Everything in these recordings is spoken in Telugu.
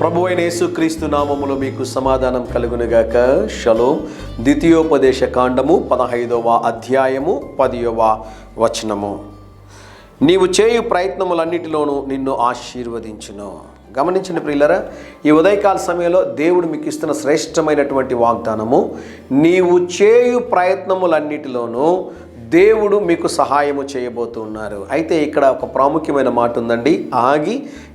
ప్రభువైన యేసుక్రీస్తు నామములో మీకు సమాధానం కలుగునుగాక. షలోం. ద్వితీయోపదేశ కాండము 15వ అధ్యాయము 10వ వచనము. నీవు చేయు ప్రయత్నములన్నిటిలోనూ నిన్ను ఆశీర్వదించును. గమనించండి ప్రియులారా, ఈ ఉదయకాల సమయంలో దేవుడు మీకు ఇస్తున్న శ్రేష్టమైనటువంటి వాగ్దానము, నీవు చేయు ప్రయత్నములన్నిటిలోనూ దేవుడు మీకు సహాయము చేయబోతున్నారు. అయితే ఇక్కడ ఒక ప్రాముఖ్యమైన మాట ఉందండి. ఆగి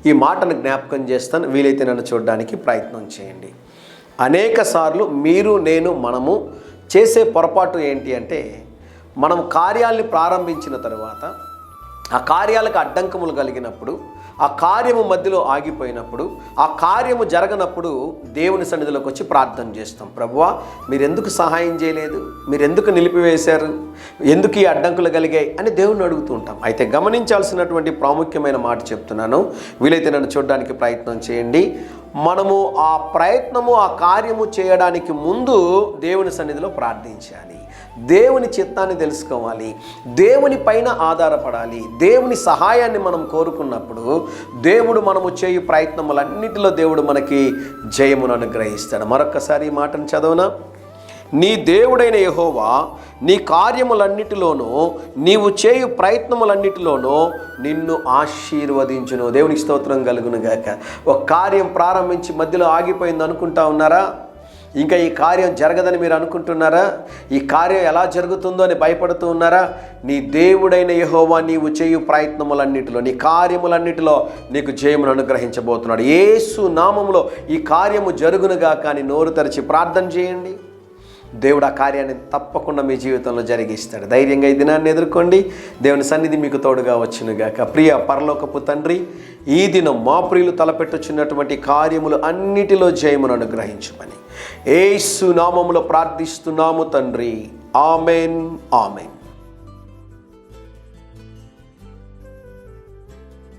ఈ మాటను జ్ఞాపకం చేస్తాను, వీలైతే నన్ను చూడడానికి ప్రయత్నం చేయండి. అనేక సార్లు మీరు మనము చేసే పొరపాటు ఏంటి అంటే, మనం కార్యాలని ప్రారంభించిన తరువాత ఆ కార్యాలకు అడ్డంకములు కలిగినప్పుడు, ఆ కార్యము మధ్యలో ఆగిపోయినప్పుడు, ఆ కార్యము జరగనప్పుడు దేవుని సన్నిధిలోకి వచ్చి ప్రార్థన చేస్తాం. ప్రభువా, మీరెందుకు సహాయం చేయలేదు, మీరెందుకు నిలిపివేశారు, ఎందుకు ఈ అడ్డంకులు కలిగాయి అని దేవుని అడుగుతూ ఉంటాం. అయితే గమనించాల్సినటువంటి ప్రాముఖ్యమైన మాట చెప్తున్నాను, వీలైతే నన్ను చూడడానికి ప్రయత్నం చేయండి. మనము ఆ ప్రయత్నము, ఆ కార్యము చేయడానికి ముందు దేవుని సన్నిధిలో ప్రార్థించాలి. దేవుని చిత్తాన్ని తెలుసుకోవాలి, దేవుని పైన ఆధారపడాలి. దేవుని సహాయాన్ని మనం కోరుకున్నప్పుడు దేవుడు మనము చేయు ప్రయత్నములన్నిటిలో దేవుడు మనకి జయమును అనుగ్రహిస్తాడు. మరొక్కసారి ఈ మాటను చదవనా? నీ దేవుడైన యెహోవా నీ కార్యములన్నిటిలోనూ, నీవు చేయు ప్రయత్నములన్నిటిలోనూ నిన్ను ఆశీర్వదించును. దేవునికి స్తోత్రం కలుగునుగాక. ఒక కార్యం ప్రారంభించి మధ్యలో ఆగిపోయింది అనుకుంటా ఉన్నారా? ఇంకా ఈ కార్యం జరగదని మీరు అనుకుంటున్నారా? ఈ కార్యం ఎలా జరుగుతుందో అని భయపడుతూ ఉన్నారా? నీ దేవుడైన యెహోవా నీవు చేయు ప్రయత్నములన్నిటిలో, నీ కార్యములన్నిటిలో నీకు జయమును అనుగ్రహించబోతున్నాడు. యేసు నామములో ఈ కార్యము జరుగునుగా. కానీ నోరు తెరిచి ప్రార్థన చేయండి. దేవుడు ఆ కార్యాన్ని తప్పకుండా మీ జీవితంలో జరిగిస్తాడు. ధైర్యంగా ఈ దినాన్ని ఎదుర్కోండి. దేవుని సన్నిధి మీకు తోడుగా వచ్చునుగాక. ప్రియ పరలోకపు తండ్రి, ఈ దినం మా ప్రియులు తలపెట్టుచున్నటువంటి కార్యములు అన్నిటిలో జయమును అనుగ్రహించమని యేసు నామములో ప్రార్థిస్తున్నాము తండ్రి. Amen, amen.